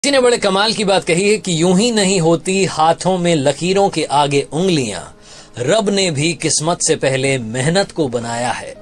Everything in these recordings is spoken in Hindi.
किसी ने बड़े कमाल की बात कही है कि यूं ही नहीं होती हाथों में लकीरों के आगे उंगलियां, रब ने भी किस्मत से पहले मेहनत को बनाया है।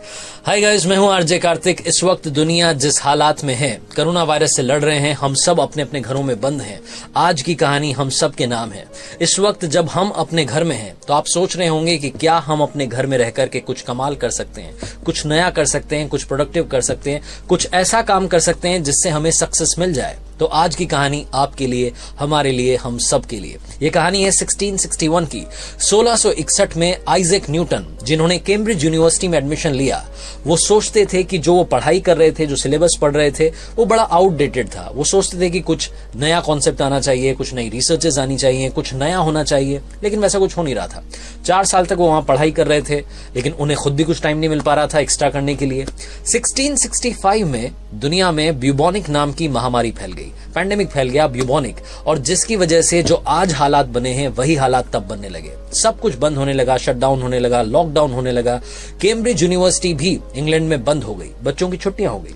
हाय गाइस, मैं हूं आरजे कार्तिक। इस वक्त दुनिया जिस हालात में है, कोरोना वायरस से लड़ रहे हैं, हम सब अपने अपने घरों में बंद हैं। आज की कहानी हम सब के नाम है। इस वक्त जब हम अपने घर में हैं तो आप सोच रहे होंगे कि क्या हम अपने घर में रह करके कुछ कमाल कर सकते हैं, कुछ नया कर सकते हैं, कुछ प्रोडक्टिव कर सकते हैं, कुछ ऐसा काम कर सकते हैं जिससे हमें सक्सेस मिल जाए। तो आज की कहानी आपके लिए, हमारे लिए, हम सब के लिए। यह कहानी है 1661 की। 1661 में आइजैक न्यूटन, जिन्होंने कैम्ब्रिज यूनिवर्सिटी में एडमिशन लिया, वो सोचते थे कि जो वो पढ़ाई कर रहे थे, जो सिलेबस पढ़ रहे थे, वो बड़ा आउटडेटेड था। वो सोचते थे कि कुछ नया कॉन्सेप्ट आना चाहिए, कुछ नई रिसर्चेस आनी चाहिए, कुछ नया होना चाहिए, लेकिन वैसा कुछ हो नहीं रहा था। 4 साल तक वो वहां पढ़ाई कर रहे थे, लेकिन उन्हें खुद भी कुछ टाइम नहीं मिल पा रहा था एक्स्ट्रा करने के लिए। 1665 में दुनिया में ब्यूबोनिक नाम की महामारी फैल गई, पैंडेमिक फैल गया ब्यूबोनिक, और जिसकी वजह से जो आज हालात बने हैं वही हालात तब बनने लगे। सब कुछ बंद होने लगा, शटडाउन होने लगा, लॉकडाउन होने लगा। कैम्ब्रिज यूनिवर्सिटी भी इंग्लैंड में बंद हो गई, बच्चों की छुट्टियां हो गई।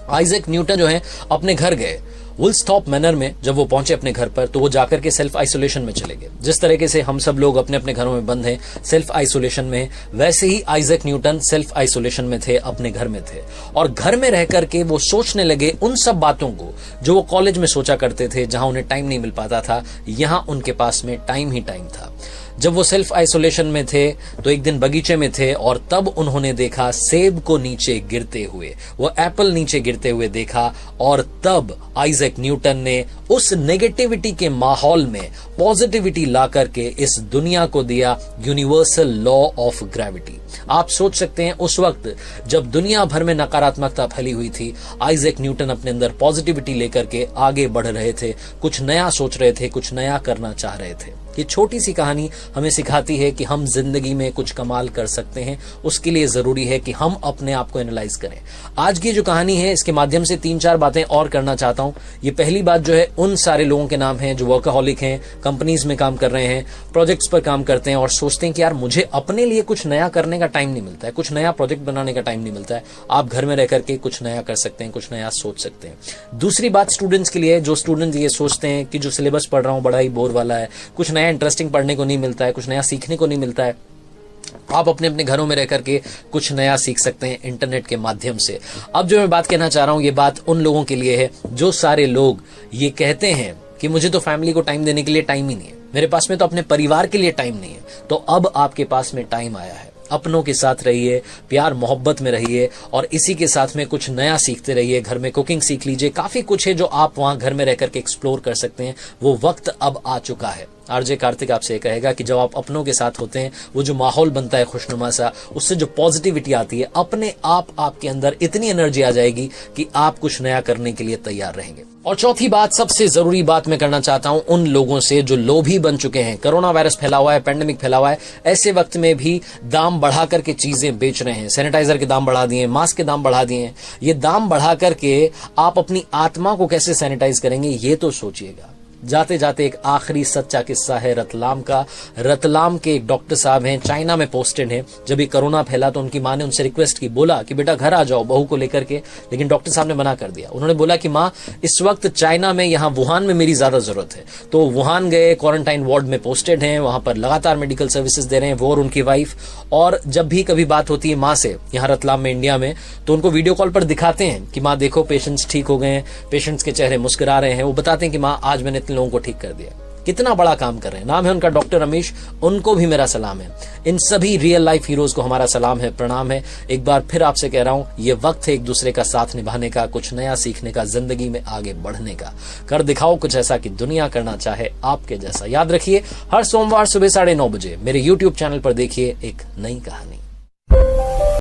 आइजैक न्यूटन जो है अपने घर गए। वुलस्टॉप मैनर में जब वो पहुंचे अपने घर पर, तो वो जाकर के सेल्फ आइसोलेशन में चले गए। जिस तरीके से हम सब लोग अपने अपने घरों में बंद हैं, सेल्फ आइसोलेशन में, वैसे ही आइजैक न्यूटन सेल्फ आइसोलेशन में थे, अपने घर में थे। और घर में रह करके वो सोचने लगे उन सब बातों को जो वो कॉलेज में सोचा करते थे, जहां उन्हें टाइम नहीं मिल पाता था। यहां उनके पास में टाइम ही टाइम था। जब वो सेल्फ आइसोलेशन में थे तो एक दिन बगीचे में थे, और तब उन्होंने देखा सेब को नीचे गिरते हुए, वो एप्पल नीचे गिरते हुए देखा। और तब आइजैक न्यूटन ने उस नेगेटिविटी के माहौल में पॉजिटिविटी ला करके इस दुनिया को दिया यूनिवर्सल लॉ ऑफ ग्रेविटी। आप सोच सकते हैं उस वक्त जब दुनिया भर में नकारात्मकता फैली हुई थी, आइजैक न्यूटन अपने अंदर पॉजिटिविटी लेकर के आगे बढ़ रहे थे, कुछ नया सोच रहे थे, कुछ नया करना चाह रहे थे। ये छोटी सी कहानी हमें सिखाती है कि हम जिंदगी में कुछ कमाल कर सकते हैं। उसके लिए जरूरी है कि हम अपने आप को एनालाइज करें। आज की जो कहानी है, इसके माध्यम से 3-4 बातें और करना चाहता हूं। ये पहली बात जो है, उन सारे लोगों के नाम हैं जो वर्कaholic हैं, कंपनीज में काम कर रहे हैं, प्रोजेक्ट्स पर काम करते हैं और सोचते हैं कि यार मुझे अपने लिए कुछ नया करने का टाइम नहीं मिलता है, कुछ नया प्रोजेक्ट बनाने का टाइम नहीं मिलता है। आप घर में रह करके कुछ नया कर सकते हैं, कुछ नया सोच सकते हैं। दूसरी बात स्टूडेंट्स के लिए, जो स्टूडेंट्स ये सोचते हैं कि जो सिलेबस पढ़ रहा हूं बड़ा ही बोर वाला है, कुछ नया इंटरेस्टिंग पढ़ने को नहीं मिलता है, कुछ नया सीखने को नहीं मिलता है। आप अपने अपने घरों में रह करके कुछ नया सीख सकते हैं इंटरनेट के माध्यम से। अब जो मैं बात कहना चाह रहा हूं, ये बात उन लोगों के लिए है जो सारे लोग ये कहते हैं कि मुझे तो फैमिली को टाइम देने के लिए टाइम ही नहीं है, मेरे पास में तो अपने परिवार के लिए टाइम नहीं है। तो अब आपके पास में टाइम आया है। अपनों के साथ रहिए, प्यार मोहब्बत में रहिए, और इसी के साथ में कुछ नया सीखते रहिए। घर में कुकिंग सीख लीजिए, काफी कुछ है जो आप वहां घर में रह करके एक्सप्लोर कर सकते हैं। वो वक्त अब आ चुका है। आरजे कार्तिक आपसे कहेगा कि जब आप अपनों के साथ होते हैं, वो जो माहौल बनता है खुशनुमा सा, उससे जो पॉजिटिविटी आती है, अपने आप आपके अंदर इतनी एनर्जी आ जाएगी कि आप कुछ नया करने के लिए तैयार रहेंगे। और चौथी बात, सबसे जरूरी बात मैं करना चाहता हूं उन लोगों से जो लोभी बन चुके हैं। कोरोना वायरस फैला हुआ है, पैंडेमिक फैला हुआ है, ऐसे वक्त में भी दाम बढ़ा करके चीजें बेच रहे हैं। सैनिटाइजर के दाम बढ़ा दिए, मास्क के दाम बढ़ा दिए। ये दाम बढ़ा करके आप अपनी आत्मा को कैसे सैनिटाइज करेंगे, ये तो सोचिएगा। जाते जाते एक आखिरी सच्चा किस्सा है रतलाम का। रतलाम के एक डॉक्टर साहब हैं, चाइना में पोस्टेड हैं। जब ये कोरोना फैला तो उनकी माँ ने उनसे रिक्वेस्ट की, बोला कि बेटा घर आ जाओ बहू को लेकर के, लेकिन डॉक्टर साहब ने मना कर दिया। उन्होंने बोला कि माँ, इस वक्त चाइना में, यहाँ वुहान में मेरी ज्यादा जरूरत है। तो वुहान गए, क्वारंटाइन वार्ड में पोस्टेड हैं, वहां पर लगातार मेडिकल सर्विसेज दे रहे हैं, वो और उनकी वाइफ। और जब भी कभी बात होती है माँ से यहाँ रतलाम में, इंडिया में, तो उनको वीडियो कॉल पर दिखाते हैं कि माँ देखो पेशेंट्स ठीक हो गए हैं, पेशेंट्स के चेहरे मुस्कुरा रहे हैं। वो बताते हैं कि माँ आज मैंने लोगों को ठीक कर दिया। कितना बड़ा काम कर रहे हैं। नाम है उनका डॉक्टर रमेश, उनको भी मेरा सलाम है। इन सभी रियल लाइफ हीरोज को हमारा सलाम है, प्रणाम है। एक बार फिर आपसे कह रहा हूं, ये वक्त है एक दूसरे का साथ निभाने का, कुछ नया सीखने का, जिंदगी में आगे बढ़ने का। कर दिखाओ कुछ ऐसा कि दुनिया करना चाहे आपके जैसा। याद रखिए, हर सोमवार सुबह 9:30 बजे मेरे YouTube चैनल पर देखिए एक नई कहानी।